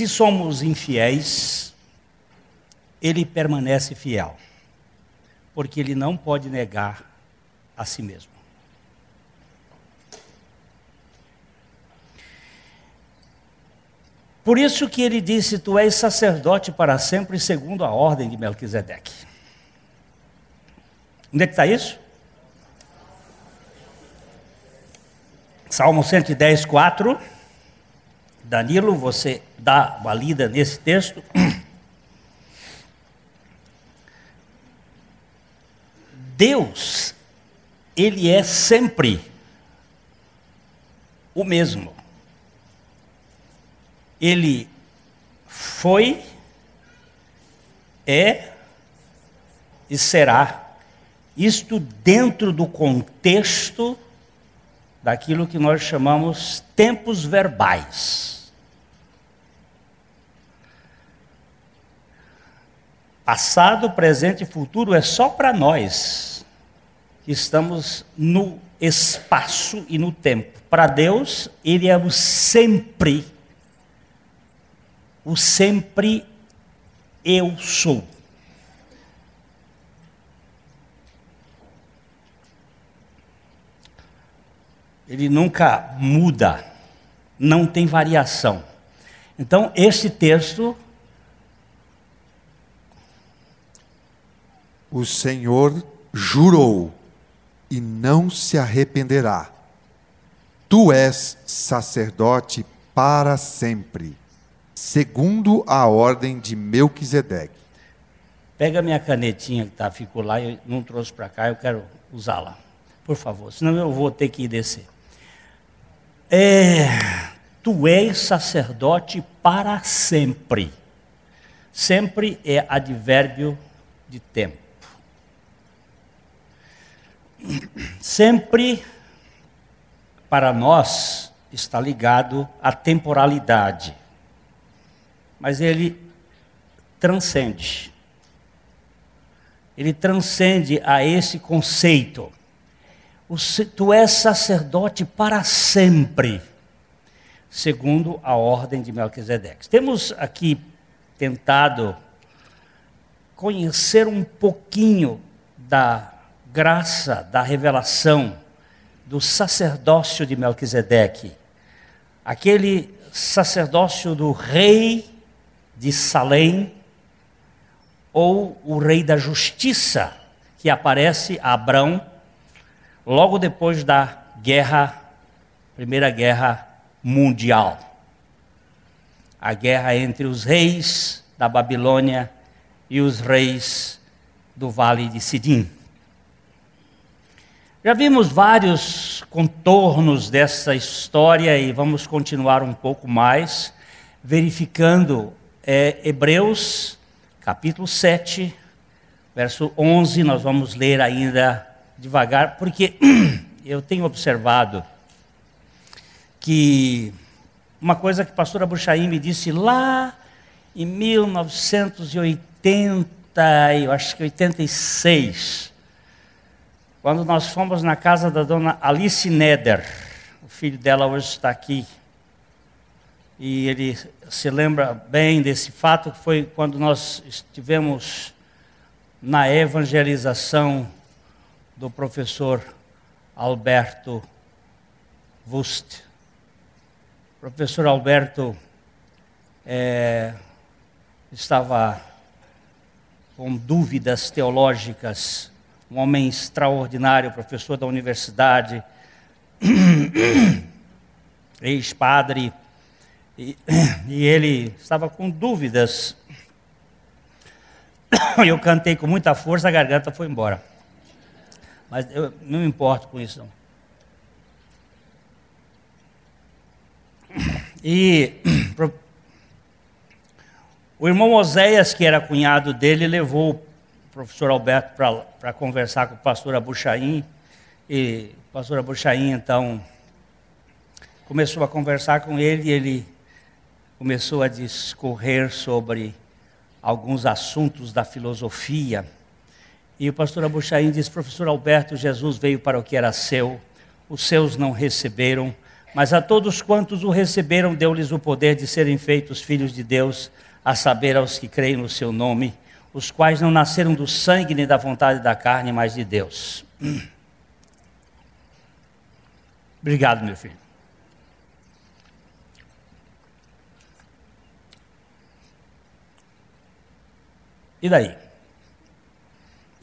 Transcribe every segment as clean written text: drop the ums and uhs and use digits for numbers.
se somos infiéis, ele permanece fiel, porque ele não pode negar a si mesmo. Por isso que ele disse: tu és sacerdote para sempre, segundo a ordem de Melquisedeque. Onde é que está isso? Salmo 110, 4. Danilo, você dá uma lida nesse texto. Deus, ele é sempre o mesmo. Ele foi, é e será. Isto dentro do contexto daquilo que nós chamamos tempos verbais. Passado, presente e futuro é só para nós que estamos no espaço e no tempo. Para Deus, ele é o sempre eu sou. Ele nunca muda, não tem variação. Então, este texto... O Senhor jurou e não se arrependerá. Tu és sacerdote para sempre, segundo a ordem de Melquisedeque. Pega minha canetinha que ficou lá, eu não trouxe para cá, eu quero usá-la. Por favor, senão eu vou ter que ir descer. Tu és sacerdote para sempre. Sempre é advérbio de tempo. Sempre, para nós, está ligado à temporalidade. Mas ele transcende. Ele transcende a esse conceito. Tu és sacerdote para sempre, segundo a ordem de Melquisedeque. Temos aqui tentado conhecer um pouquinho da graça, da revelação do sacerdócio de Melquisedeque. Aquele sacerdócio do rei de Salém, ou o rei da justiça, que aparece a Abrão logo depois da Primeira Guerra Mundial. A guerra entre os reis da Babilônia e os reis do Vale de Sidim. Já vimos vários contornos dessa história e vamos continuar um pouco mais, verificando Hebreus, capítulo 7, verso 11, nós vamos ler ainda devagar, porque eu tenho observado que uma coisa que a pastora Buchaim me disse lá em 1980, eu acho que 86, quando nós fomos na casa da dona Alice Neder, o filho dela hoje está aqui, e ele se lembra bem desse fato, que foi quando nós estivemos na evangelização do professor Alberto Wust. O professor Alberto estava com dúvidas teológicas, um homem extraordinário, professor da universidade, ex-padre, e ele estava com dúvidas. Eu cantei com muita força, a garganta foi embora. Mas eu não me importo com isso, não. E o irmão Oséias, que era cunhado dele, levou o professor Alberto para conversar com a pastora Buchaim. E a pastora Buchaim, então, começou a conversar com ele, e ele começou a discorrer sobre alguns assuntos da filosofia. E o pastor Buchaim disse: professor Alberto, Jesus veio para o que era seu, os seus não receberam, Mas a todos quantos o receberam, deu-lhes o poder de serem feitos filhos de Deus, a saber, aos que creem no seu nome, os quais não nasceram do sangue nem da vontade da carne, mas de Deus. Obrigado, meu filho. E daí?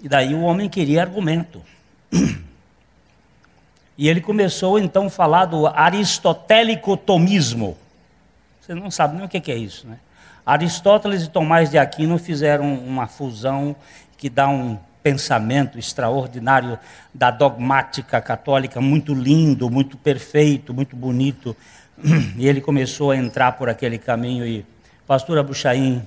E daí o homem queria argumento. E ele começou então a falar do aristotélico tomismo. Você não sabe nem o que é isso, né? Aristóteles e Tomás de Aquino fizeram uma fusão que dá um pensamento extraordinário da dogmática católica, muito lindo, muito perfeito, muito bonito. E ele começou a entrar por aquele caminho e pastor Abuchain,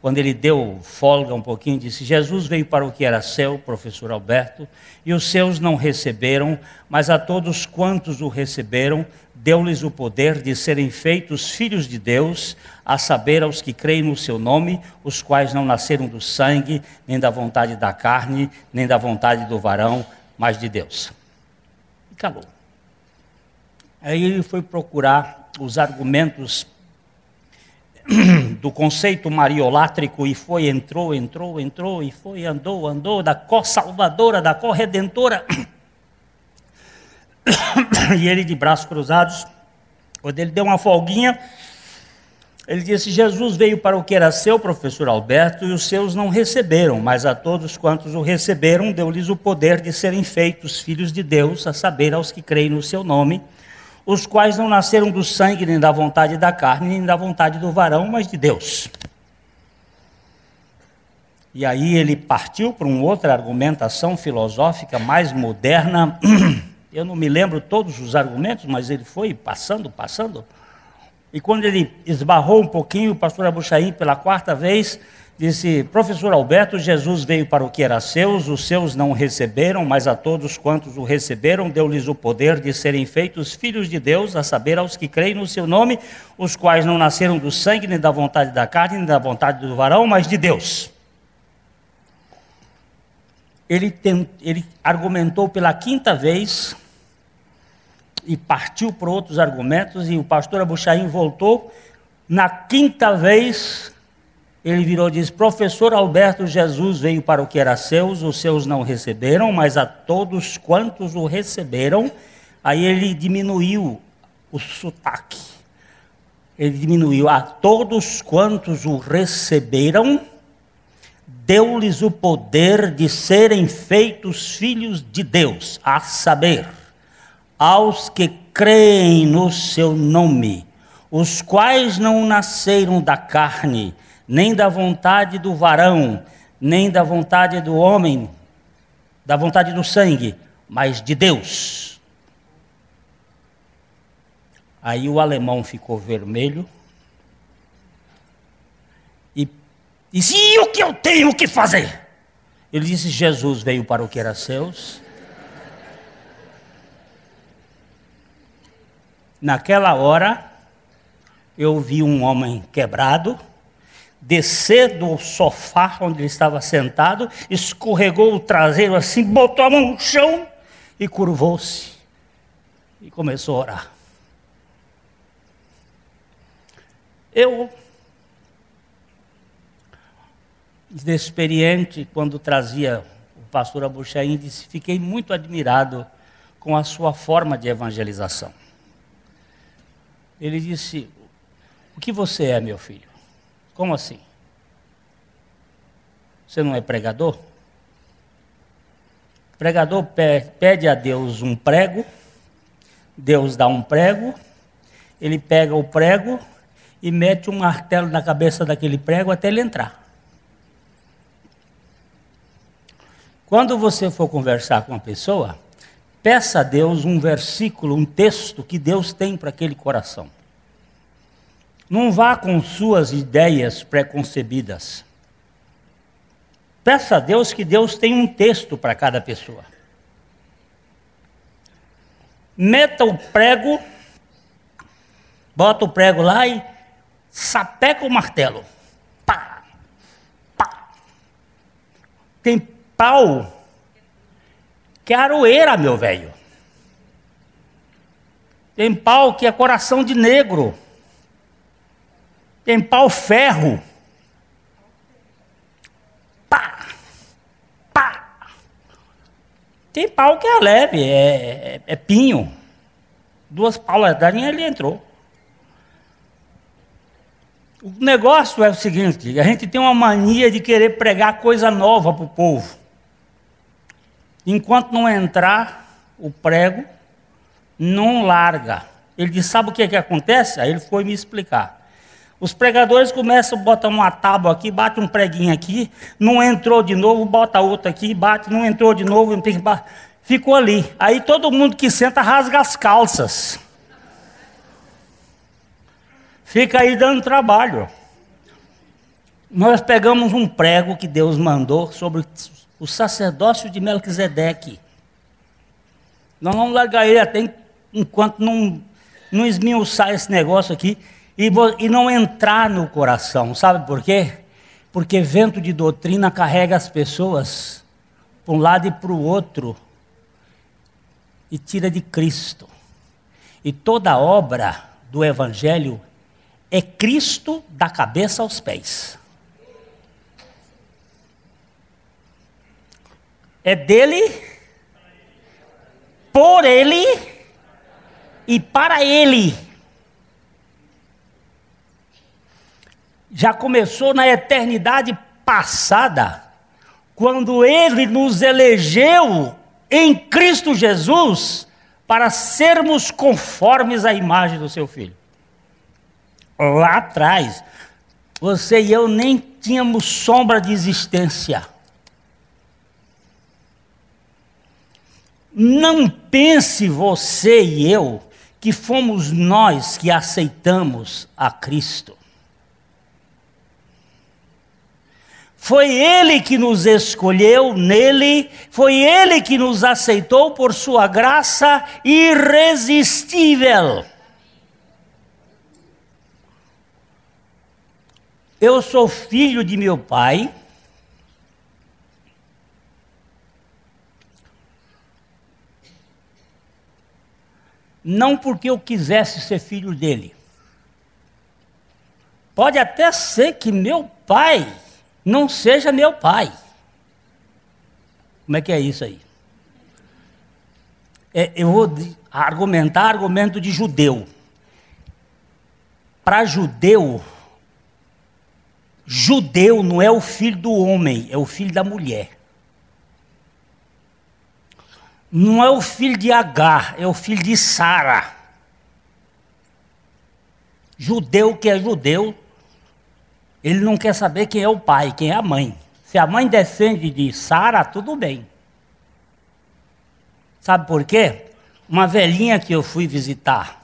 quando ele deu folga um pouquinho, disse: Jesus veio para o que era seu, professor Alberto, e os seus não receberam, mas a todos quantos o receberam, deu-lhes o poder de serem feitos filhos de Deus, a saber, aos que creem no seu nome, os quais não nasceram do sangue, nem da vontade da carne, nem da vontade do varão, mas de Deus. E calou. Aí ele foi procurar os argumentos do conceito mariolátrico e foi, entrou, e foi, andou, da co-salvadora, da co-redentora. E ele de braços cruzados, quando ele deu uma folguinha, ele disse: Jesus veio para o que era seu, professor Alberto, e os seus não receberam, mas a todos quantos o receberam, deu-lhes o poder de serem feitos filhos de Deus, a saber, aos que creem no seu nome, os quais não nasceram do sangue, nem da vontade da carne, nem da vontade do varão, mas de Deus. E aí ele partiu para uma outra argumentação filosófica mais moderna. Eu não me lembro todos os argumentos, mas ele foi passando. E quando ele esbarrou um pouquinho, o pastor Abuchain, pela quarta vez, disse: professor Alberto, Jesus veio para o que era seus, os seus não receberam, mas a todos quantos o receberam, deu-lhes o poder de serem feitos filhos de Deus, a saber, aos que creem no seu nome, os quais não nasceram do sangue, nem da vontade da carne, nem da vontade do varão, mas de Deus. Ele argumentou pela quinta vez e partiu para outros argumentos, e o pastor Abuchain voltou. Na quinta vez, ele virou e disse: professor Alberto, Jesus veio para o que era seus, os seus não receberam, mas a todos quantos o receberam. Aí ele diminuiu o sotaque. Ele diminuiu: a todos quantos o receberam, deu-lhes o poder de serem feitos filhos de Deus, a saber, aos que creem no seu nome, os quais não nasceram da carne, nem da vontade do varão, nem da vontade do homem, da vontade do sangue, mas de Deus. Aí o alemão ficou vermelho e disse: e o que eu tenho que fazer? Ele disse: Jesus veio para o que era seus. Naquela hora, eu vi um homem quebrado descer do sofá onde ele estava sentado, escorregou o traseiro assim, botou a mão no chão e curvou-se e começou a orar. Eu, inexperiente, quando trazia o pastor Abuchain, disse: fiquei muito admirado com a sua forma de evangelização. Ele disse: o que você é, meu filho? Como assim? Você não é pregador? Pregador pede a Deus um prego, Deus dá um prego, ele pega o prego e mete um martelo na cabeça daquele prego até ele entrar. Quando você for conversar com uma pessoa, peça a Deus um versículo, um texto que Deus tem para aquele coração. Não vá com suas ideias preconcebidas. Peça a Deus que Deus tem um texto para cada pessoa. Meta o prego, bota o prego lá e sapeca o martelo. Pá, pá. Tem pau que é aroeira, meu velho. Tem pau que é coração de negro. Tem pau ferro. Pá! Pá! Tem pau que é leve, é pinho. 2 pauladinhas ele entrou. O negócio é o seguinte, a gente tem uma mania de querer pregar coisa nova para o povo. Enquanto não entrar o prego, não larga. Ele disse, sabe o que acontece? Aí ele foi me explicar. Os pregadores começam a botar uma tábua aqui, bate um preguinho aqui, não entrou de novo, bota outro aqui, bate, não entrou de novo, ficou ali. Aí todo mundo que senta rasga as calças. Fica aí dando trabalho. Nós pegamos um prego que Deus mandou sobre o sacerdócio de Melquisedeque. Nós vamos largar ele até enquanto não esmiuçar esse negócio aqui e não entrar no coração. Sabe por quê? Porque vento de doutrina carrega as pessoas para um lado e para o outro e tira de Cristo. E toda obra do Evangelho é Cristo da cabeça aos pés. É dele, por ele e para ele. Já começou na eternidade passada, quando ele nos elegeu em Cristo Jesus para sermos conformes à imagem do seu Filho. Lá atrás, você e eu nem tínhamos sombra de existência. Não pense você e eu que fomos nós que aceitamos a Cristo. Foi Ele que nos escolheu nele, foi Ele que nos aceitou por sua graça irresistível. Eu sou filho de meu pai. Não porque eu quisesse ser filho dele. Pode até ser que meu pai não seja meu pai. Como é que é isso aí? Eu vou argumentar argumento de judeu. Para judeu não é o filho do homem, é o filho da mulher. Não é o filho de Agar, é o filho de Sara. Judeu que é judeu, ele não quer saber quem é o pai, quem é a mãe. Se a mãe descende de Sara, tudo bem. Sabe por quê? Uma velhinha que eu fui visitar.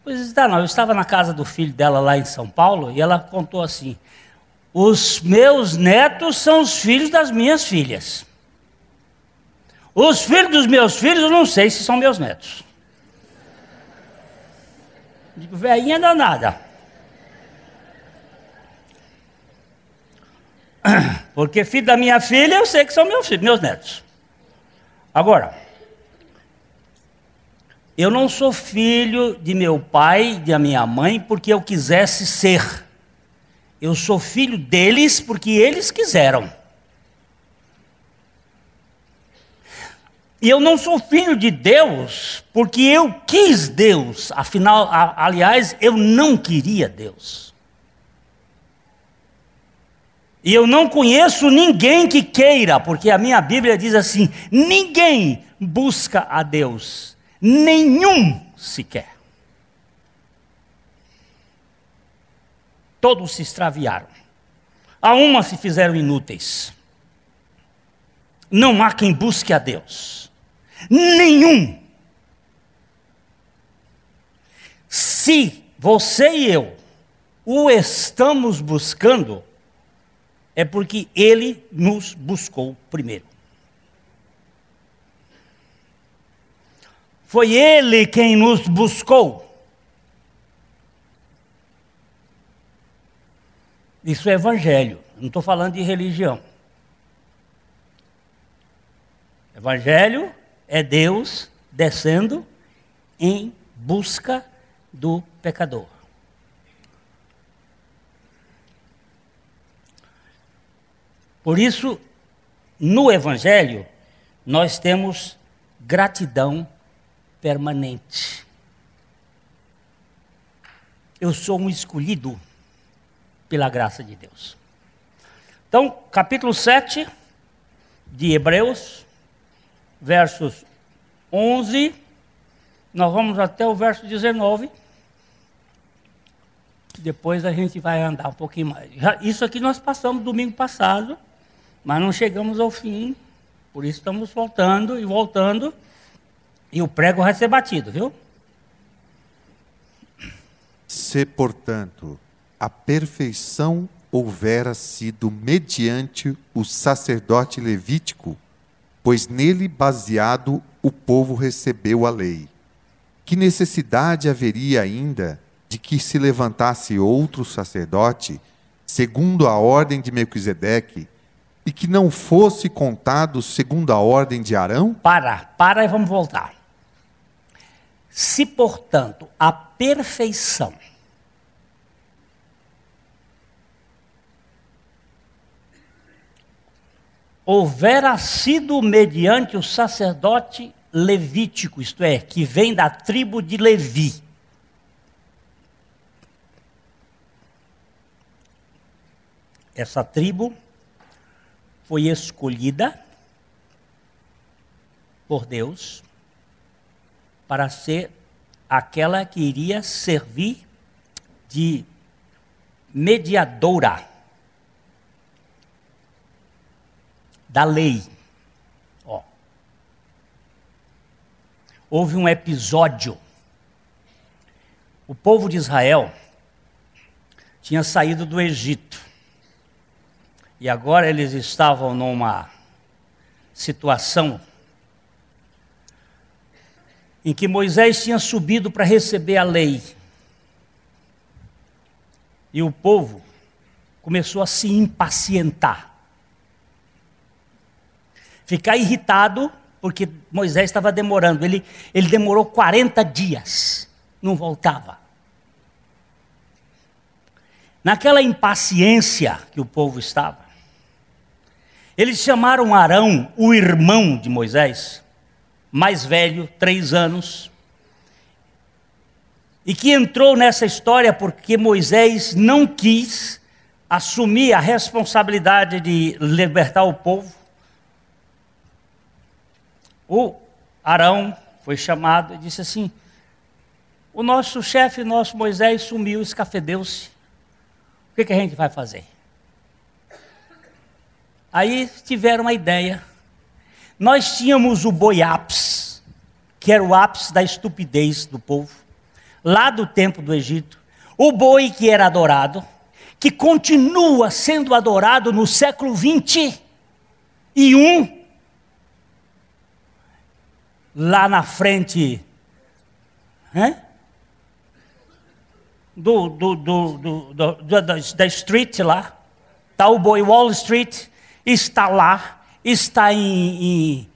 Eu estava na casa do filho dela lá em São Paulo e ela contou assim: os meus netos são os filhos das minhas filhas. Os filhos dos meus filhos eu não sei se são meus netos. Digo, velhinha danada. Porque filho da minha filha eu sei que são meus filhos, meus netos. Agora, eu não sou filho de meu pai, de minha mãe, porque eu quisesse ser. Eu sou filho deles porque eles quiseram. E eu não sou filho de Deus porque eu quis Deus. Afinal, aliás, eu não queria Deus. E eu não conheço ninguém que queira, porque a minha Bíblia diz assim: ninguém busca a Deus, nenhum sequer. Todos se extraviaram. A uma se fizeram inúteis. Não há quem busque a Deus. Nenhum. Se você e eu o estamos buscando, é porque Ele nos buscou primeiro. Foi Ele quem nos buscou. Isso é evangelho, não estou falando de religião. Evangelho é Deus descendo em busca do pecador. Por isso, no Evangelho, nós temos gratidão permanente. Eu sou um escolhido pela graça de Deus. Então, capítulo 7 de Hebreus, versos 11, nós vamos até o verso 19. Depois a gente vai andar um pouquinho mais. Isso aqui nós passamos domingo passado, mas não chegamos ao fim. Por isso estamos voltando, e o prego vai ser batido, viu? Se, portanto, a perfeição houvera sido mediante o sacerdote levítico, pois nele baseado o povo recebeu a lei, que necessidade haveria ainda de que se levantasse outro sacerdote, segundo a ordem de Melquisedeque, e que não fosse contado segundo a ordem de Arão? Para e vamos voltar. Se, portanto, a perfeição houvera sido mediante o sacerdote levítico, isto é, que vem da tribo de Levi. Essa tribo foi escolhida por Deus para ser aquela que iria servir de mediadora da lei. Houve um episódio. O povo de Israel tinha saído do Egito. E agora eles estavam numa situação em que Moisés tinha subido para receber a lei. E o povo começou a se impacientar. Ficar irritado, porque Moisés estava demorando. Ele demorou 40 dias, não voltava. Naquela impaciência que o povo estava, eles chamaram Arão, o irmão de Moisés, mais velho, 3 anos, e que entrou nessa história porque Moisés não quis assumir a responsabilidade de libertar o povo. O Arão foi chamado e disse assim: o nosso chefe, nosso Moisés sumiu, escafedeu-se. O que a gente vai fazer? Aí tiveram uma ideia. Nós tínhamos o boi ápice, que era o ápice da estupidez do povo, lá do tempo do Egito. O boi que era adorado, que continua sendo adorado no século 21, lá na frente, da street lá, está o boi Wall Street, está lá, está em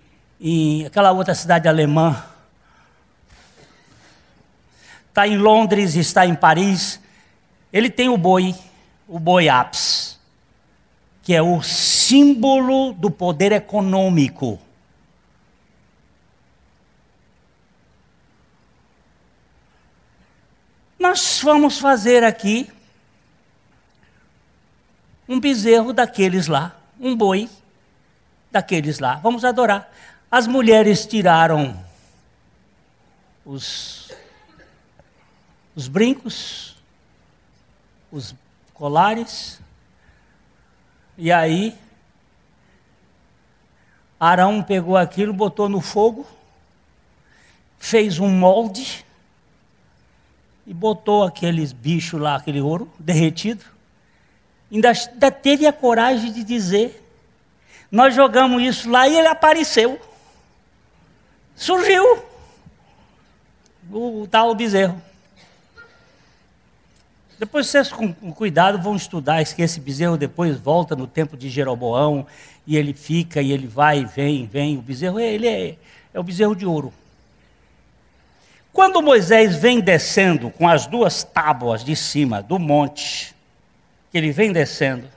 aquela outra cidade alemã, está em Londres, está em Paris. Ele tem o boi ápice, que é o símbolo do poder econômico. Nós vamos fazer aqui um bezerro daqueles lá, um boi daqueles lá, vamos adorar. As mulheres tiraram os brincos, os colares, e aí Arão pegou aquilo, botou no fogo, fez um molde e botou aqueles bichos lá, aquele ouro derretido. Ainda teve a coragem de dizer: nós jogamos isso lá e ele apareceu. Surgiu o tal bezerro. Depois vocês com cuidado vão estudar, que esse bezerro depois volta no tempo de Jeroboão, e ele fica, e ele vai, vem, o bezerro, ele é o bezerro de ouro. Quando Moisés vem descendo com as duas tábuas de cima do monte, que ele vem descendo,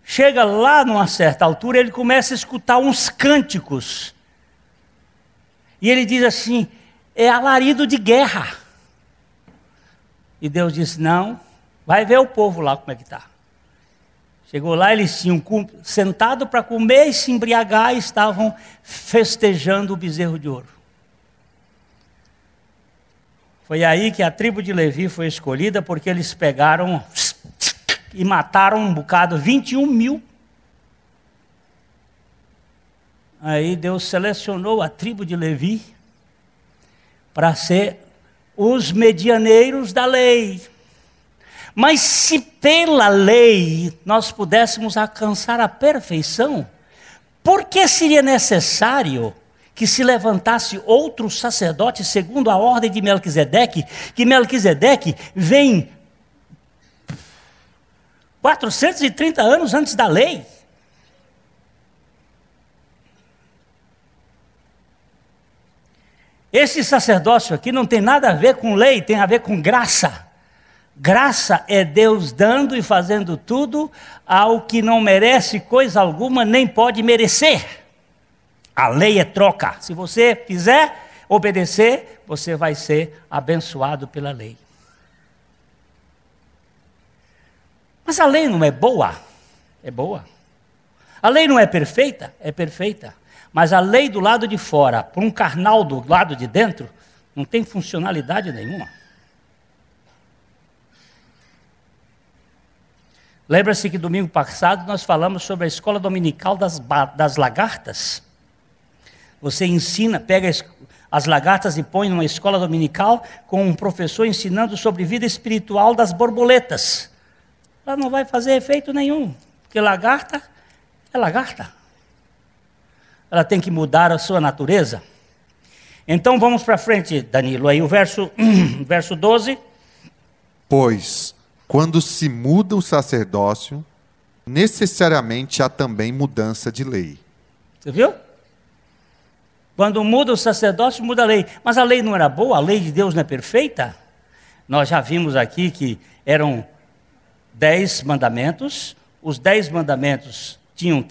chega lá numa certa altura, ele começa a escutar uns cânticos. E ele diz assim, é alarido de guerra. E Deus disse, não, vai ver o povo lá como é que está. Chegou lá, eles tinham sentado para comer e se embriagar e estavam festejando o bezerro de ouro. Foi aí que a tribo de Levi foi escolhida, porque eles pegaram e mataram um bocado, 21.000. Aí Deus selecionou a tribo de Levi para ser os medianeiros da lei. Mas se pela lei nós pudéssemos alcançar a perfeição, por que seria necessário que se levantasse outro sacerdote segundo a ordem de Melquisedeque, que Melquisedeque vem 430 anos antes da lei? Esse sacerdócio aqui não tem nada a ver com lei, tem a ver com graça. Graça é Deus dando e fazendo tudo ao que não merece coisa alguma, nem pode merecer. A lei é troca. Se você fizer, obedecer, você vai ser abençoado pela lei. Mas a lei não é boa? É boa. A lei não é perfeita? É perfeita. Mas a lei do lado de fora, para um carnal do lado de dentro, não tem funcionalidade nenhuma. Lembra-se que domingo passado nós falamos sobre a escola dominical das lagartas? Você ensina, pega as lagartas e põe numa escola dominical com um professor ensinando sobre vida espiritual das borboletas. Ela não vai fazer efeito nenhum, porque lagarta é lagarta. Ela tem que mudar a sua natureza. Então vamos para frente, Danilo, aí o verso 12. Pois, quando se muda o sacerdócio, necessariamente há também mudança de lei. Você viu? Quando muda o sacerdócio, muda a lei. Mas a lei não era boa? A lei de Deus não é perfeita? Nós já vimos aqui que eram 10 mandamentos. Os 10 mandamentos tinham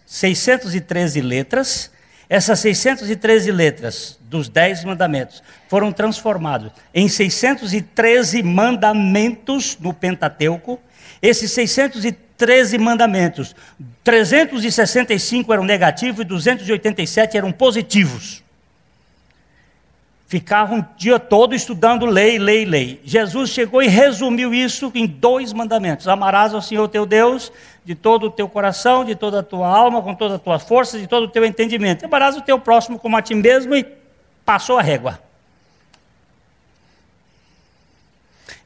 613 letras. Essas 613 letras dos 10 mandamentos foram transformados em 613 mandamentos no Pentateuco. Esses 613 mandamentos, 365 eram negativos e 287 eram positivos. Ficavam o dia todo estudando lei, lei, lei. Jesus chegou e resumiu isso em 2 mandamentos. Amarás ao Senhor teu Deus de todo o teu coração, de toda a tua alma, com toda a tua força, de todo o teu entendimento. Amarás o teu próximo como a ti mesmo, e passou a régua.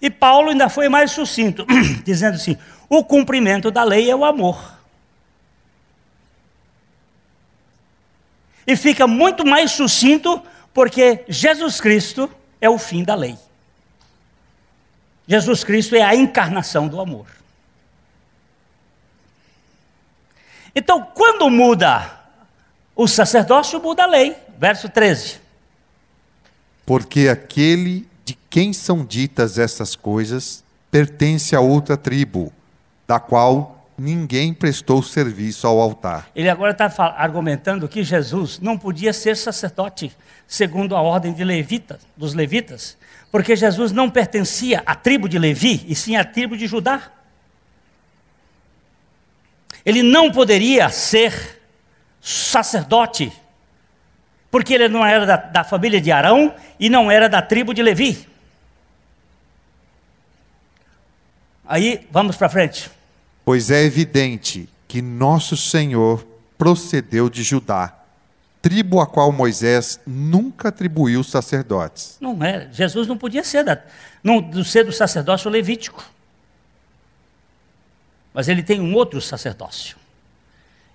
E Paulo ainda foi mais sucinto, dizendo assim, o cumprimento da lei é o amor. E fica muito mais sucinto, porque Jesus Cristo é o fim da lei. Jesus Cristo é a encarnação do amor. Então, quando muda o sacerdócio, muda a lei. Verso 13. Porque aquele de quem são ditas essas coisas pertence a outra tribo, da qual ninguém prestou serviço ao altar. Ele agora está argumentando que Jesus não podia ser sacerdote segundo a ordem de dos levitas, porque Jesus não pertencia à tribo de Levi, e sim à tribo de Judá. Ele não poderia ser sacerdote, porque ele não era da família de Arão e não era da tribo de Levi. Aí, vamos para frente. Pois é evidente que nosso Senhor procedeu de Judá, tribo a qual Moisés nunca atribuiu sacerdotes. Não é, Jesus não podia ser do sacerdócio levítico. Mas ele tem um outro sacerdócio.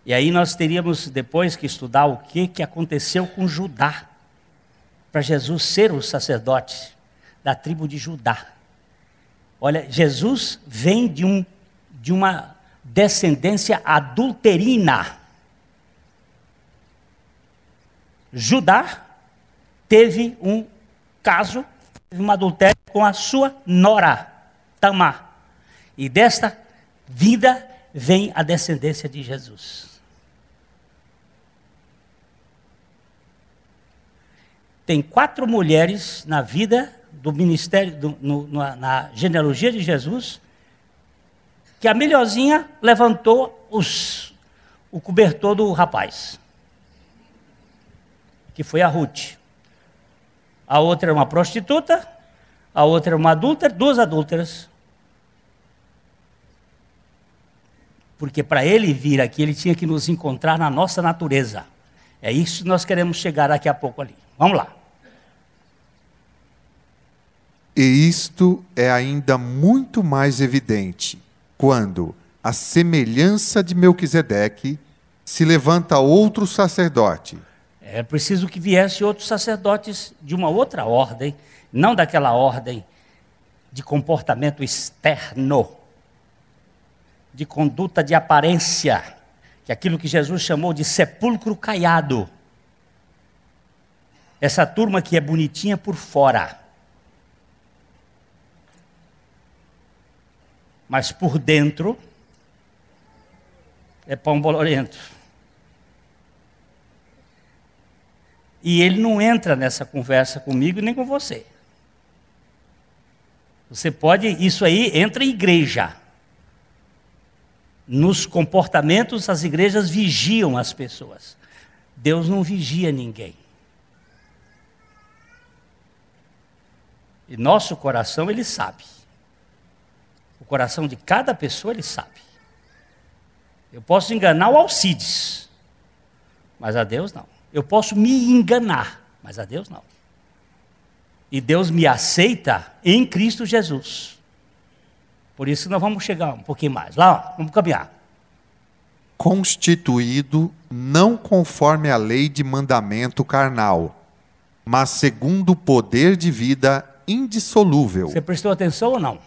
E aí nós teríamos depois que estudar o que aconteceu com Judá, para Jesus ser o sacerdote da tribo de Judá. Olha, Jesus vem de uma descendência adulterina. Judá teve um caso, teve um adultério com a sua nora, Tamar. E desta vida vem a descendência de Jesus. Tem 4 mulheres na vida do ministério, na genealogia de Jesus, que a melhorzinha levantou o cobertor do rapaz, que foi a Ruth. A outra era uma prostituta, a outra era uma adúltera, 2 adúlteras. Porque para ele vir aqui, ele tinha que nos encontrar na nossa natureza. É isso que nós queremos chegar daqui a pouco ali. Vamos lá. E isto é ainda muito mais evidente quando, à semelhança de Melquisedeque, se levanta outro sacerdote. É preciso que viesse outros sacerdotes de uma outra ordem, não daquela ordem de comportamento externo, de conduta de aparência, que é aquilo que Jesus chamou de sepulcro caiado. Essa turma que é bonitinha por fora, mas por dentro é pão bolorento. E ele não entra nessa conversa comigo nem com você. Você pode, isso aí entra em igreja. Nos comportamentos, as igrejas vigiam as pessoas. Deus não vigia ninguém. E nosso coração, ele sabe. O coração de cada pessoa, ele sabe. Eu posso enganar o Alcides, mas a Deus não. Eu posso me enganar, mas a Deus não. E Deus me aceita em Cristo Jesus. Por isso nós vamos chegar um pouquinho mais. Lá, vamos caminhar. Constituído não conforme a lei de mandamento carnal, mas segundo o poder de vida indissolúvel. Você prestou atenção ou não?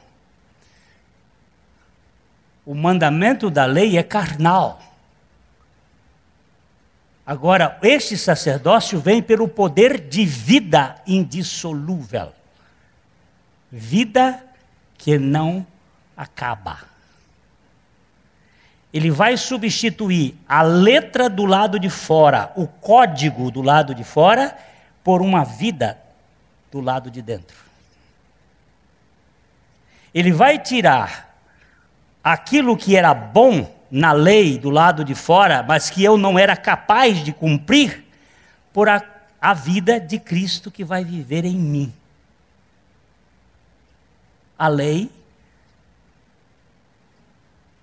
O mandamento da lei é carnal. Agora, este sacerdócio vem pelo poder de vida indissolúvel. Vida que não acaba. Ele vai substituir a letra do lado de fora, o código do lado de fora, por uma vida do lado de dentro. Ele vai tirar aquilo que era bom na lei do lado de fora, mas que eu não era capaz de cumprir, por a vida de Cristo que vai viver em mim. A lei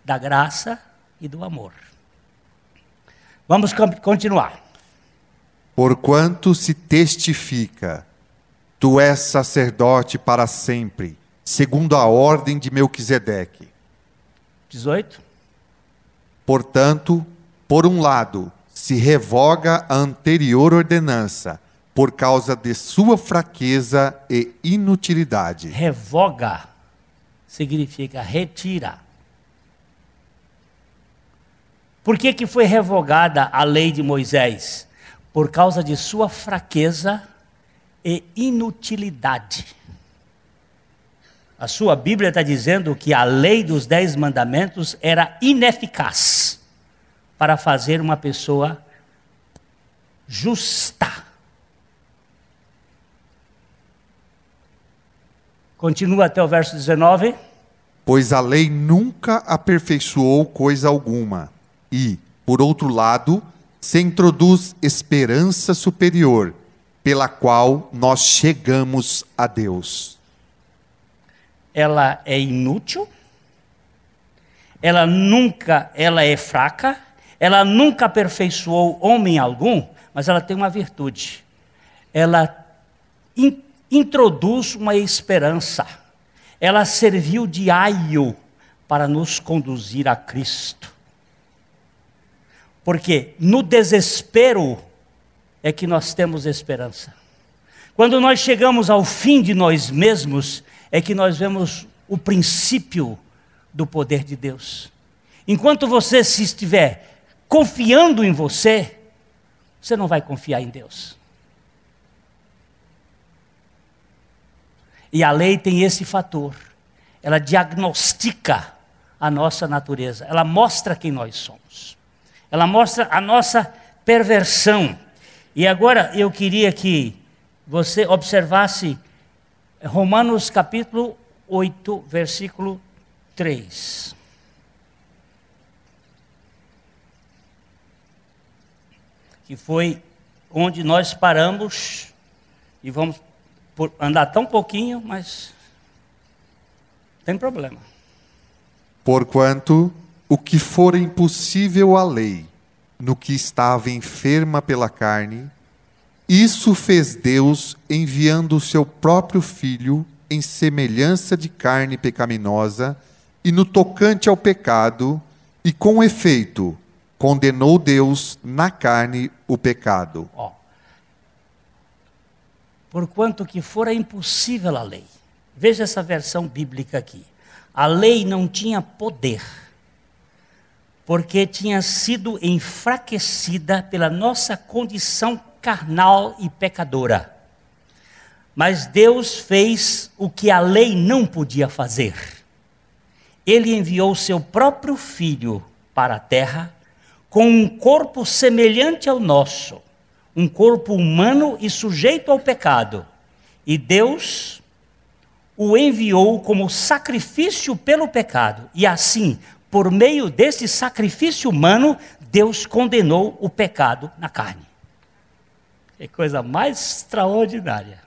da graça e do amor. Vamos continuar. Porquanto se testifica, tu és sacerdote para sempre, segundo a ordem de Melquisedeque. 18. Portanto, por um lado, se revoga a anterior ordenança, por causa de sua fraqueza e inutilidade. Revoga significa retira. Por que foi revogada a lei de Moisés? Por causa de sua fraqueza e inutilidade. A sua Bíblia está dizendo que a lei dos 10 mandamentos era ineficaz para fazer uma pessoa justa. Continua até o verso 19. Pois a lei nunca aperfeiçoou coisa alguma, e, por outro lado, se introduz esperança superior, pela qual nós chegamos a Deus. Ela é inútil, ela é fraca, ela nunca aperfeiçoou homem algum, mas ela tem uma virtude. Ela introduz uma esperança. Ela serviu de aio para nos conduzir a Cristo. Porque no desespero é que nós temos esperança. Quando nós chegamos ao fim de nós mesmos, é que nós vemos o princípio do poder de Deus. Enquanto você se estiver confiando em você, você não vai confiar em Deus. E a lei tem esse fator. Ela diagnostica a nossa natureza. Ela mostra quem nós somos. Ela mostra a nossa perversão. E agora eu queria que você observasse Romanos capítulo 8, versículo 3. Que foi onde nós paramos, e vamos andar tão pouquinho, mas não tem problema. Porquanto o que for impossível à lei, no que estava enferma pela carne, isso fez Deus enviando o seu próprio Filho em semelhança de carne pecaminosa, e no tocante ao pecado, e com efeito, condenou Deus na carne o pecado. Porquanto que fora impossível a lei. Veja essa versão bíblica aqui. A lei não tinha poder, porque tinha sido enfraquecida pela nossa condição carnal e pecadora. Mas Deus fez o que a lei não podia fazer. Ele enviou o seu próprio Filho para a terra, com um corpo semelhante ao nosso, um corpo humano e sujeito ao pecado. E Deus o enviou como sacrifício pelo pecado. E assim, por meio desse sacrifício humano, Deus condenou o pecado na carne. Que coisa mais extraordinária.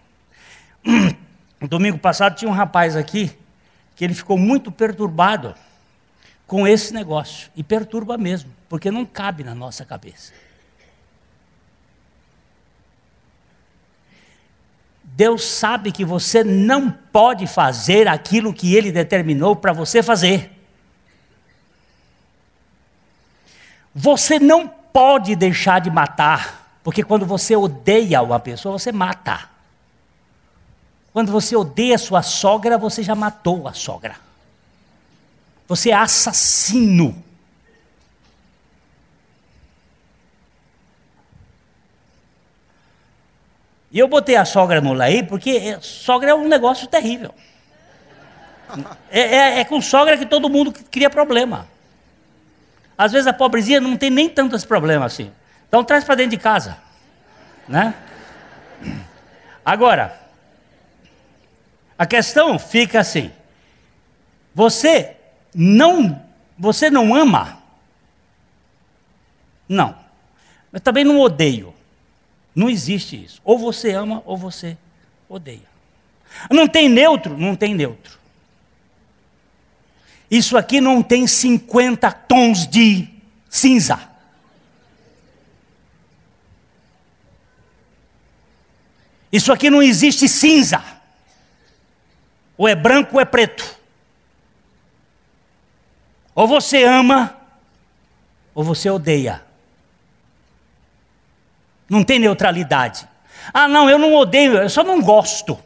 No domingo passado tinha um rapaz aqui, que ele ficou muito perturbado com esse negócio. E perturba mesmo, porque não cabe na nossa cabeça. Deus sabe que você não pode fazer aquilo que Ele determinou para você fazer. Você não pode deixar de matar, porque quando você odeia uma pessoa, você mata. Quando você odeia sua sogra, você já matou a sogra. Você é assassino. E eu botei a sogra no laí, porque sogra é um negócio terrível. É com sogra que todo mundo cria problema. Às vezes a pobrezinha não tem nem tantos problemas assim. Então traz para dentro de casa, né? Agora, a questão fica assim. Você não ama? Não. Mas também não odeio. Não existe isso. Ou você ama ou você odeia. Não tem neutro? Não tem neutro. Isso aqui não tem 50 tons de cinza. Isso aqui não existe cinza. Ou é branco ou é preto. Ou você ama ou você odeia. Não tem neutralidade. Ah, não, eu não odeio, eu só não gosto.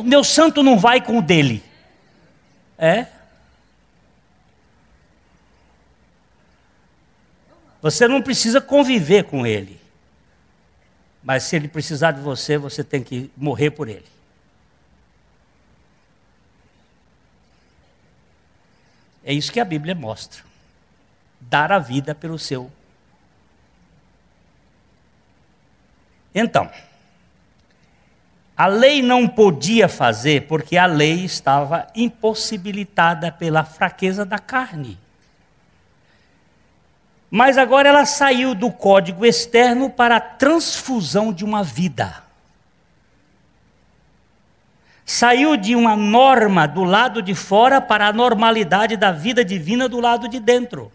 Meu santo não vai com o dele. É? Você não precisa conviver com ele. Mas se ele precisar de você, você tem que morrer por ele. É isso que a Bíblia mostra. Dar a vida pelo seu. Então, a lei não podia fazer porque a lei estava impossibilitada pela fraqueza da carne. Mas agora ela saiu do código externo para a transfusão de uma vida. Saiu de uma norma do lado de fora para a normalidade da vida divina do lado de dentro.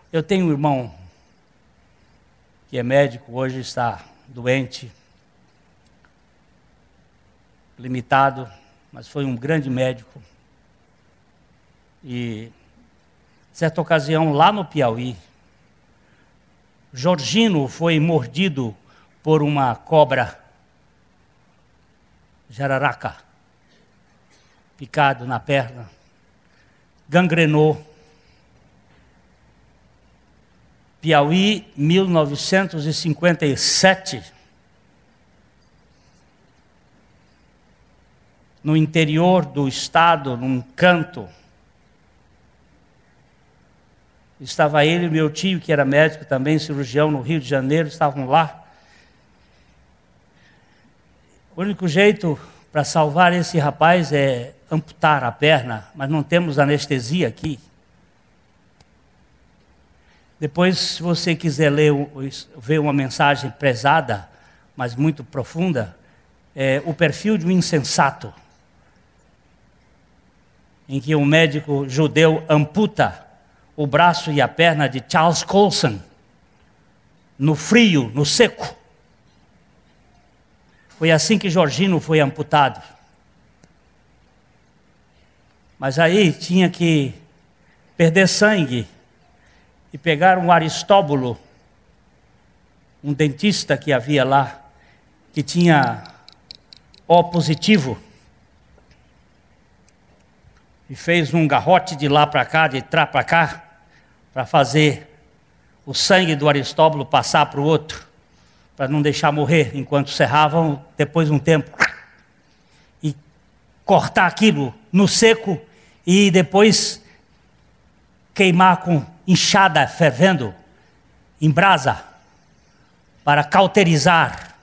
Eu tenho um irmão que é médico, hoje está doente, limitado, mas foi um grande médico. E, certa ocasião, lá no Piauí, Jorginho foi mordido por uma cobra jararaca, picado na perna, gangrenou. Piauí, 1957, no interior do estado, num canto, estava ele e meu tio, que era médico também, cirurgião no Rio de Janeiro, estavam lá. O único jeito para salvar esse rapaz é amputar a perna, mas não temos anestesia aqui. Depois, se você quiser ver uma mensagem pesada, mas muito profunda, é o perfil de um insensato, em que um médico judeu amputa o braço e a perna de Charles Colson, no frio, no seco. Foi assim que Jorginho foi amputado. Mas aí tinha que perder sangue e pegar um Aristóbulo, um dentista que havia lá, que tinha O positivo, e fez um garrote de lá para cá, de trás para cá, para fazer o sangue do Aristóbulo passar para o outro, para não deixar morrer, enquanto serravam, depois de um tempo, e cortar aquilo no seco, e depois queimar com enxada fervendo, em brasa, para cauterizar.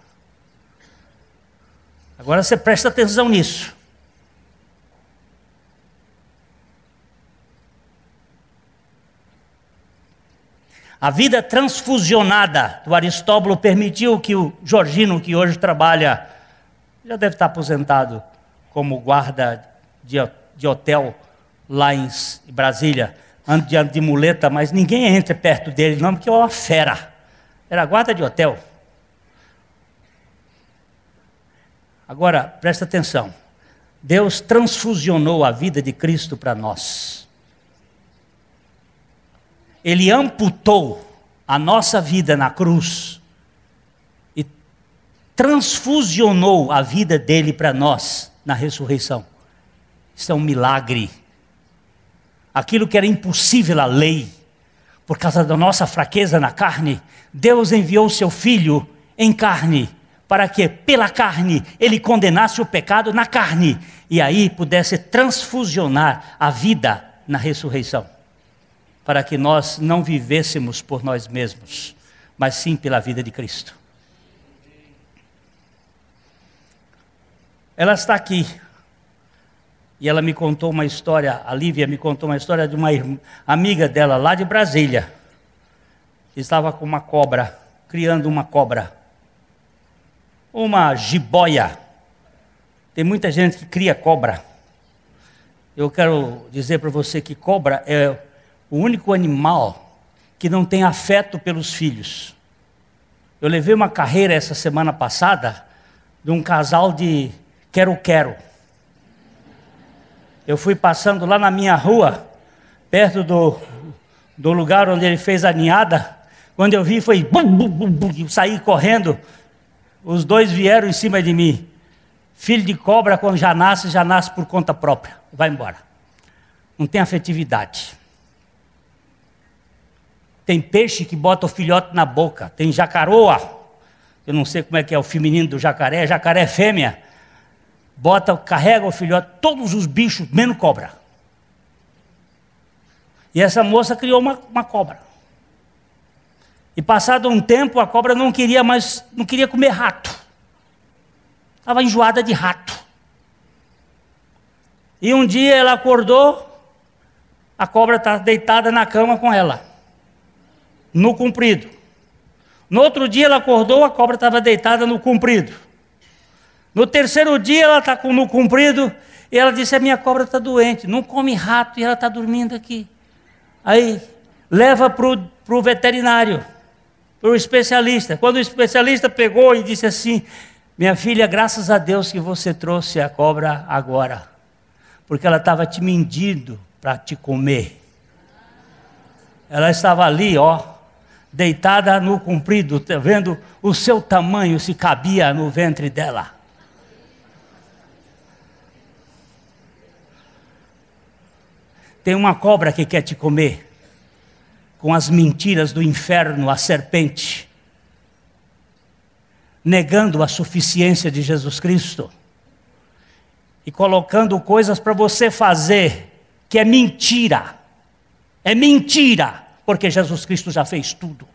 Agora você presta atenção nisso. A vida transfusionada do Aristóbulo permitiu que o Jorginho, que hoje trabalha, já deve estar aposentado como guarda de hotel lá em Brasília, anda de muleta, mas ninguém entra perto dele não, porque é uma fera. Era guarda de hotel. Agora, presta atenção. Deus transfusionou a vida de Cristo para nós. Ele amputou a nossa vida na cruz e transfusionou a vida dele para nós na ressurreição. Isso é um milagre. Aquilo que era impossível à lei, por causa da nossa fraqueza na carne, Deus enviou seu Filho em carne, para que pela carne ele condenasse o pecado na carne, e aí pudesse transfusionar a vida na ressurreição, para que nós não vivêssemos por nós mesmos, mas sim pela vida de Cristo. Ela está aqui, e ela me contou uma história, a Lívia me contou uma história de uma amiga dela lá de Brasília, que estava com uma cobra, criando uma cobra, uma jiboia. Tem muita gente que cria cobra. Eu quero dizer para você que cobra é o único animal que não tem afeto pelos filhos. Eu levei uma carreira essa semana passada de um casal de quero-quero. Eu fui passando lá na minha rua, perto do lugar onde ele fez a ninhada. Quando eu vi, foi bum, bum, bum, bum, saí correndo. Os dois vieram em cima de mim. Filho de cobra, quando já nasce por conta própria. Vai embora. Não tem afetividade. Tem peixe que bota o filhote na boca. Tem jacaroa. Eu não sei como é que é o feminino do jacaré. Jacaré é fêmea. Carrega o filhote. Todos os bichos, menos cobra. E essa moça criou uma cobra. E passado um tempo, a cobra não queria comer rato. Estava enjoada de rato. E um dia ela acordou, a cobra está deitada na cama com ela, no comprido. No outro dia ela acordou, a cobra estava deitada no comprido. No terceiro dia ela está no comprido, e ela disse: a minha cobra está doente, não come rato e ela está dormindo aqui. Aí leva para o veterinário, para o especialista. Quando o especialista pegou e disse assim: minha filha, graças a Deus que você trouxe a cobra agora, porque ela estava te medindo para te comer. Ela estava ali, deitada no comprido, vendo o seu tamanho se cabia no ventre dela. Tem uma cobra que quer te comer. com as mentiras do inferno, a serpente, negando a suficiência de Jesus Cristo e colocando coisas para você fazer que é mentira. É mentira, porque Jesus Cristo já fez tudo.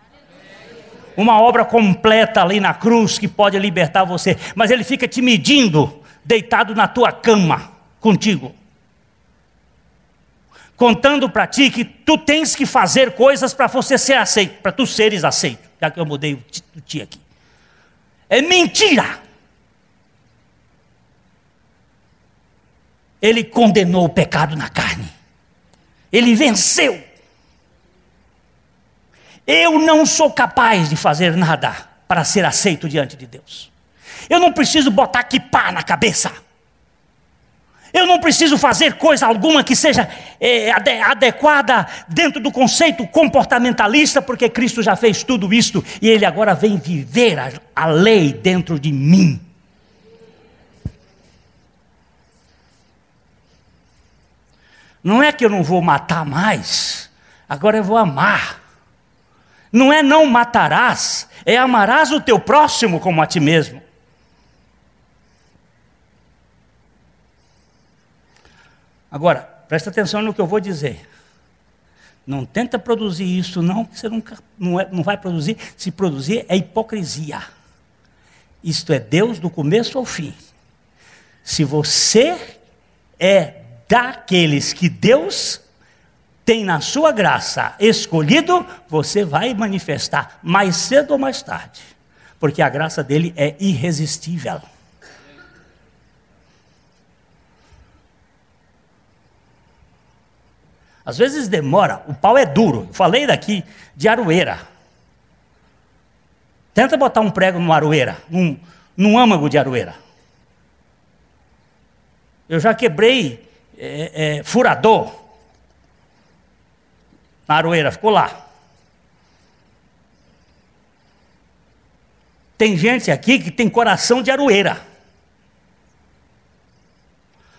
Uma obra completa ali na cruz que pode libertar você, mas ele fica te medindo, deitado na tua cama, contigo, contando para ti que tu tens que fazer coisas para você ser aceito, para tu seres aceito, já que eu mudei o ti aqui. É mentira. Ele condenou o pecado na carne. Ele venceu. Eu não sou capaz de fazer nada para ser aceito diante de Deus. Eu não preciso botar quipá na cabeça. Eu não preciso fazer coisa alguma que seja adequada dentro do conceito comportamentalista, porque Cristo já fez tudo isto e Ele agora vem viver a lei dentro de mim. Não é que eu não vou matar mais, agora eu vou amar. Não é não matarás, é amarás o teu próximo como a ti mesmo. Agora, presta atenção no que eu vou dizer. Não tenta produzir isso não, que você não vai produzir. Se produzir é hipocrisia. Isto é Deus do começo ao fim. Se você é daqueles que Deus tem na sua graça escolhido, você vai manifestar mais cedo ou mais tarde. Porque a graça dele é irresistível. Às vezes demora, o pau é duro. Eu falei daqui de aroeira. Tenta botar um prego numa aroeira, num âmago de aroeira. Eu já quebrei furador na aroeira, ficou lá. Tem gente aqui que tem coração de aroeira.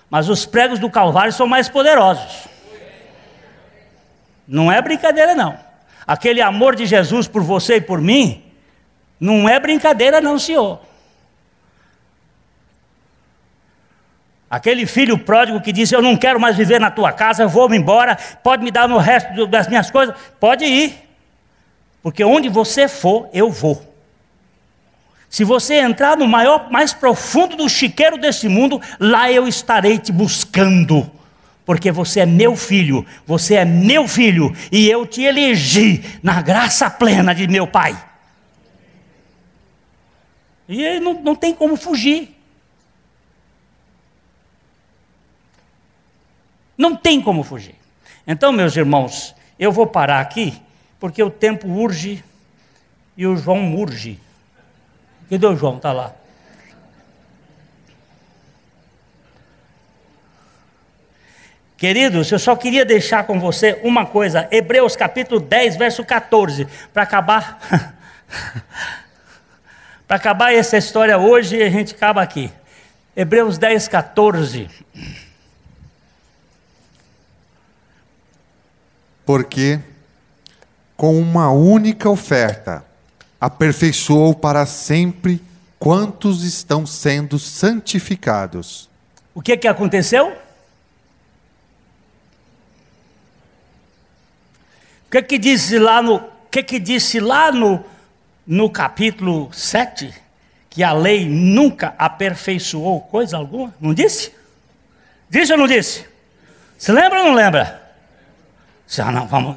Mas os pregos do Calvário são mais poderosos. Não é brincadeira não. Aquele amor de Jesus por você e por mim, não é brincadeira não, senhor. Aquele filho pródigo que disse, eu não quero mais viver na tua casa, eu vou-me embora, pode me dar no resto das minhas coisas, pode ir. Porque onde você for, eu vou. Se você entrar no mais profundo do chiqueiro deste mundo, lá eu estarei te buscando. Porque você é meu filho, e eu te elegi na graça plena de meu Pai. E não tem como fugir. Não tem como fugir. Então, meus irmãos, eu vou parar aqui, porque o tempo urge e o João urge. Cadê o João? Está lá. Queridos, eu só queria deixar com você uma coisa, Hebreus capítulo 10, verso 14, para acabar, para acabar essa história hoje, a gente acaba aqui. Hebreus 10, 14. Porque com uma única oferta aperfeiçoou para sempre quantos estão sendo santificados. O que aconteceu? O que disse lá no capítulo 7? Que a lei nunca aperfeiçoou coisa alguma? Não disse? Disse ou não disse? Se lembra ou não lembra? Não, vamos.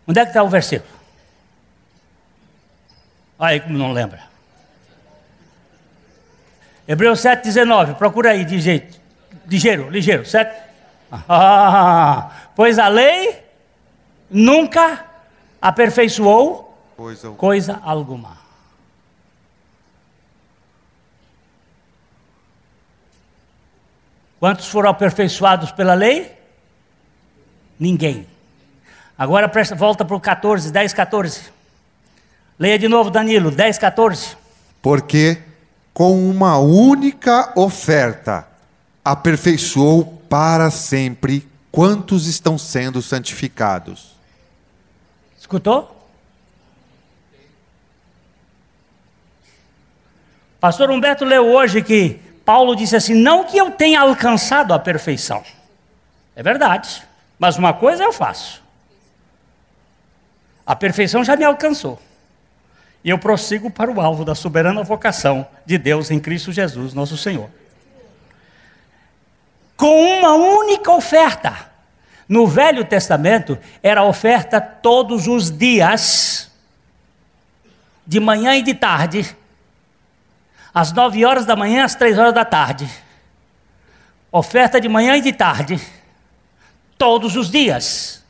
Onde é que está o versículo? Olha aí como não lembra. Hebreus 7,19. Procura aí, ligeiro. 7. Pois a lei nunca aperfeiçoou coisa alguma. Quantos foram aperfeiçoados pela lei? Ninguém. Agora volta para o 14, 10, 14. Leia de novo, Danilo, 10, 14. Porque com uma única oferta aperfeiçoou para sempre quantos estão sendo santificados. Escutou? Pastor Humberto leu hoje que Paulo disse assim, não que eu tenha alcançado a perfeição. É verdade, mas uma coisa eu faço. A perfeição já me alcançou. E eu prossigo para o alvo da soberana vocação de Deus em Cristo Jesus, nosso Senhor. Com uma única oferta. No Velho Testamento, era oferta todos os dias, de manhã e de tarde, às 9 horas da manhã, às 3 horas da tarde. Oferta de manhã e de tarde, todos os dias,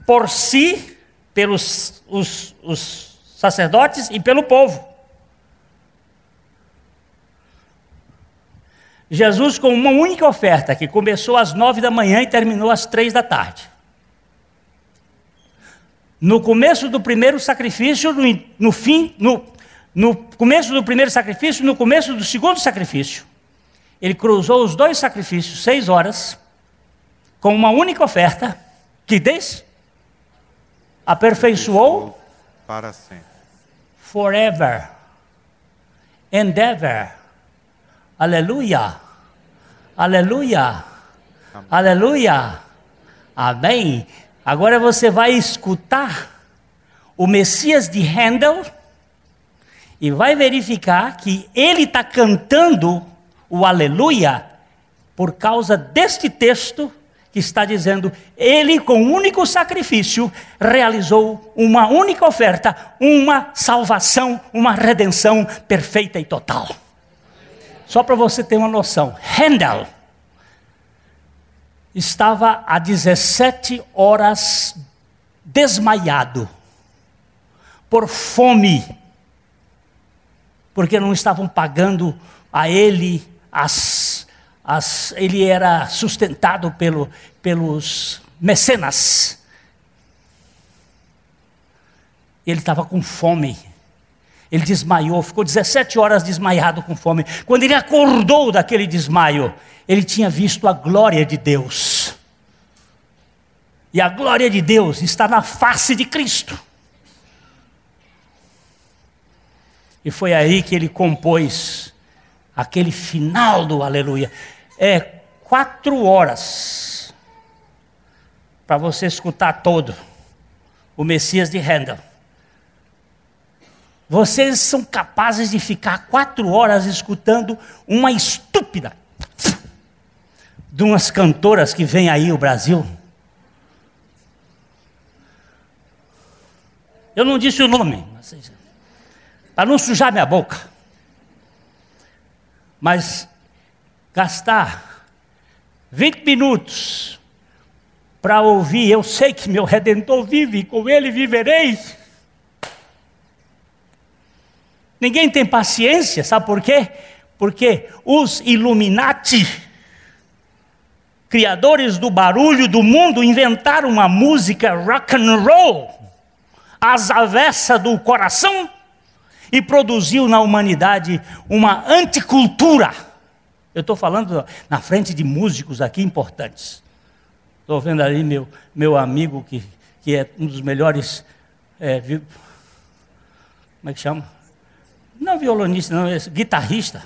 por si, pelos os sacerdotes e pelo povo. Jesus com uma única oferta, que começou às 9 da manhã e terminou às 3 da tarde. No começo do primeiro sacrifício, no começo do primeiro sacrifício, no começo do segundo sacrifício, ele cruzou os 2 sacrifícios, 6 horas, com uma única oferta, que aperfeiçoou para sempre. Forever and ever. Aleluia, aleluia, aleluia, amém. Agora você vai escutar o Messias de Handel e vai verificar que ele está cantando o aleluia por causa deste texto que está dizendo, ele com um único sacrifício realizou uma única oferta, uma salvação, uma redenção perfeita e total. Só para você ter uma noção, Handel estava há 17 horas desmaiado, por fome, porque não estavam pagando a ele, ele era sustentado pelos mecenas. Ele estava com fome. Ele desmaiou, ficou 17 horas desmaiado com fome. Quando ele acordou daquele desmaio, ele tinha visto a glória de Deus. E a glória de Deus está na face de Cristo. E foi aí que ele compôs aquele final do aleluia. 4 horas para você escutar todo o Messias de Handel. Vocês são capazes de ficar 4 horas escutando uma estúpida de umas cantoras que vem aí o Brasil? Eu não disse o nome, para não sujar minha boca. Mas gastar 20 minutos para ouvir, eu sei que meu Redentor vive e com ele viverei. Ninguém tem paciência, sabe por quê? Porque os Illuminati, criadores do barulho do mundo, inventaram uma música rock and roll, às avessas do coração, e produziu na humanidade uma anticultura. Eu estou falando na frente de músicos aqui importantes. Estou vendo ali meu amigo que é um dos melhores, como é que chama? Não violonista, não, é guitarrista.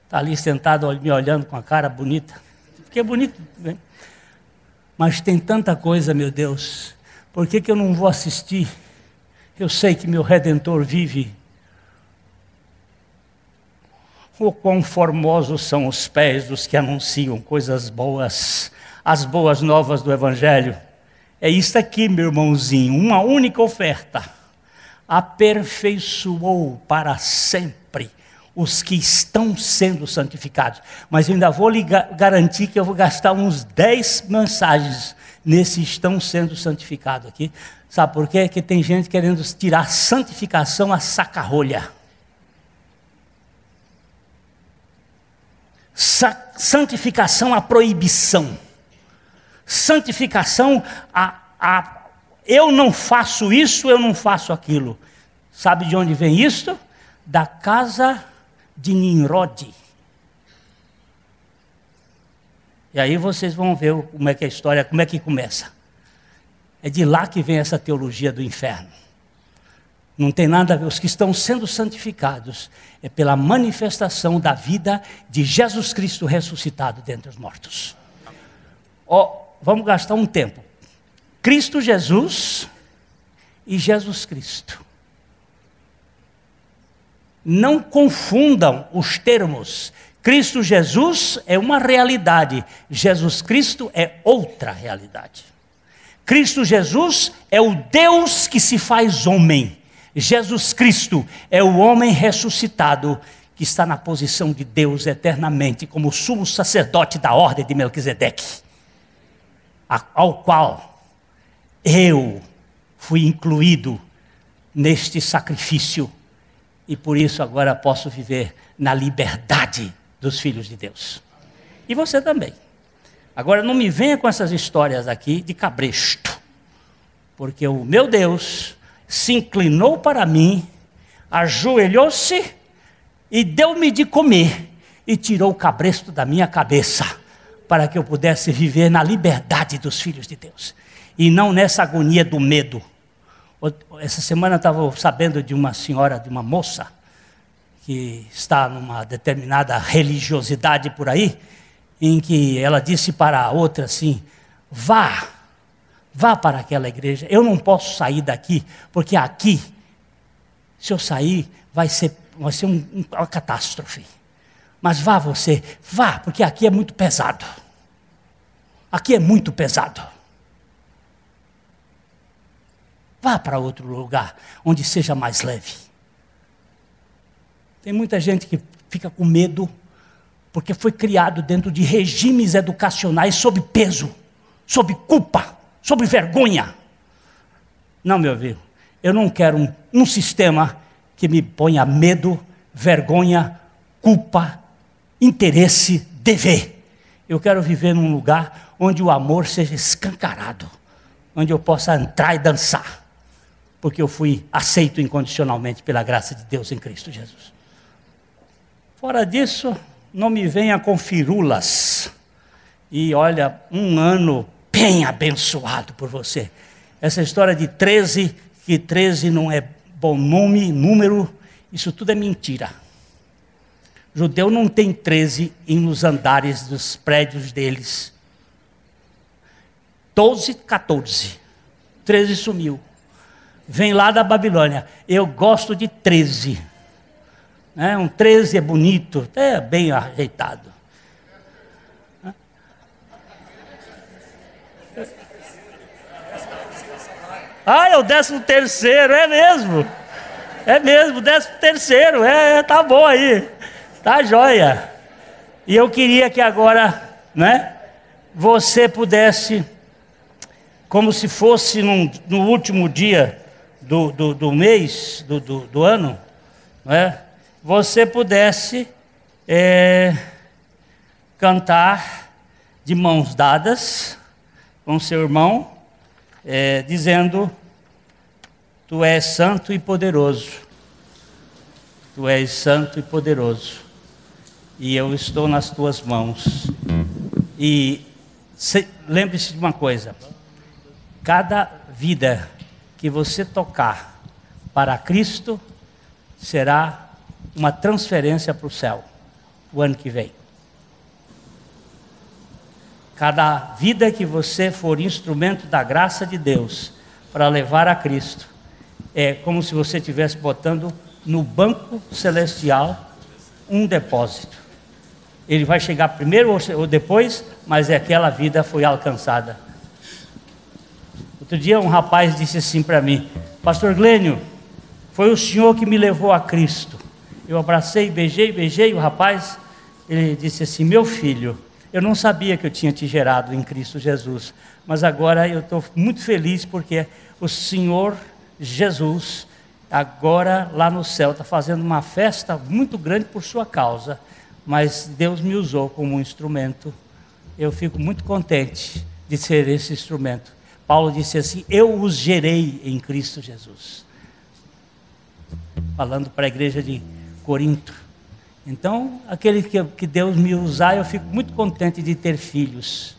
Está ali sentado me olhando com a cara bonita. Porque é bonito, né? Mas tem tanta coisa, meu Deus. Por que eu não vou assistir? Eu sei que meu Redentor vive. Oh, quão formosos são os pés dos que anunciam coisas boas, as boas novas do Evangelho. É isso aqui, meu irmãozinho, uma única oferta. Aperfeiçoou para sempre os que estão sendo santificados. Mas eu ainda vou lhe garantir que eu vou gastar uns 10 mensagens nesse estão sendo santificados aqui. Sabe por quê? Porque tem gente querendo tirar santificação a saca-rolha. Santificação a proibição. Santificação eu não faço isso, eu não faço aquilo. Sabe de onde vem isto? Da casa de Nimrod. E aí vocês vão ver como é que é a história, como é que começa. É de lá que vem essa teologia do inferno. Não tem nada a ver. Os que estão sendo santificados é pela manifestação da vida de Jesus Cristo ressuscitado dentre os mortos. Vamos gastar um tempo. Cristo Jesus e Jesus Cristo. Não confundam os termos. Cristo Jesus é uma realidade, Jesus Cristo é outra realidade. Cristo Jesus é o Deus que se faz homem. Jesus Cristo é o homem ressuscitado que está na posição de Deus eternamente, como sumo sacerdote da ordem de Melquisedeque, ao qual eu fui incluído neste sacrifício e por isso agora posso viver na liberdade dos filhos de Deus. E você também. Agora não me venha com essas histórias aqui de cabresto, porque o meu Deus se inclinou para mim, ajoelhou-se e deu-me de comer e tirou o cabresto da minha cabeça, para que eu pudesse viver na liberdade dos filhos de Deus e não nessa agonia do medo. Essa semana eu estava sabendo de uma senhora, de uma moça que está numa determinada religiosidade por aí, em que ela disse para a outra assim: vá para aquela igreja, eu não posso sair daqui, porque aqui, se eu sair, vai ser uma catástrofe. Mas vá, porque aqui é muito pesado. Aqui é muito pesado. Vá para outro lugar, onde seja mais leve. Tem muita gente que fica com medo, porque foi criado dentro de regimes educacionais sob peso, sob culpa, sob vergonha. Não, meu amigo, eu não quero um sistema que me ponha medo, vergonha, culpa, interesse, dever. Eu quero viver num lugar onde o amor seja escancarado, onde eu possa entrar e dançar, porque eu fui aceito incondicionalmente pela graça de Deus em Cristo Jesus. Fora disso, não me venha com firulas. E olha, um ano bem abençoado por você. Essa história de 13, que 13 não é bom número, isso tudo é mentira. Judeu não tem 13 nos andares dos prédios deles. 12, 14. 13 sumiu. Vem lá da Babilônia. Eu gosto de 13. Um 13 é bonito, é bem ajeitado. É o 13º, é mesmo. É mesmo, 13º, tá bom aí. Tá jóia. E eu queria que agora, você pudesse, como se fosse no último dia do mês, do ano, você pudesse cantar de mãos dadas com seu irmão, dizendo: Tu és santo e poderoso, Tu és santo e poderoso, e eu estou nas tuas mãos. E lembre-se de uma coisa: cada vida que você tocar para Cristo será uma transferência para o céu o ano que vem. Cada vida que você for instrumento da graça de Deus para levar a Cristo, é como se você estivesse botando no banco celestial um depósito. Ele vai chegar primeiro ou depois, mas aquela vida foi alcançada. Outro dia um rapaz disse assim para mim: Pastor Glênio, foi o senhor que me levou a Cristo. Eu abracei, beijei o rapaz. Ele disse assim: meu filho, eu não sabia que eu tinha te gerado em Cristo Jesus, mas agora eu estou muito feliz porque o Senhor Jesus, agora lá no céu, está fazendo uma festa muito grande por sua causa, mas Deus me usou como um instrumento. Eu fico muito contente de ser esse instrumento. Paulo disse assim: eu os gerei em Cristo Jesus, falando para a igreja de Corinto. Então, aquele que Deus me usar, eu fico muito contente de ter filhos.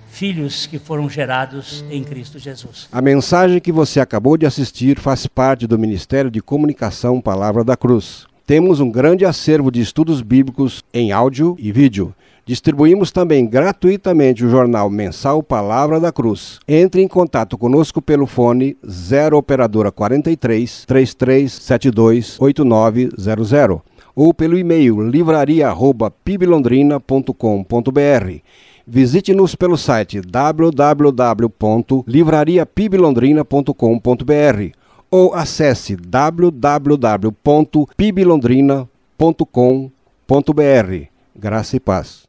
filhos que foram gerados em Cristo Jesus. A mensagem que você acabou de assistir faz parte do Ministério de Comunicação Palavra da Cruz. Temos um grande acervo de estudos bíblicos em áudio e vídeo. Distribuímos também gratuitamente o jornal mensal Palavra da Cruz. Entre em contato conosco pelo fone 0 operadora 43 3372 8900 ou pelo e-mail livraria@piblondrina.com.br. Visite-nos pelo site www.livrariapiblondrina.com.br ou acesse www.piblondrina.com.br. Graça e paz.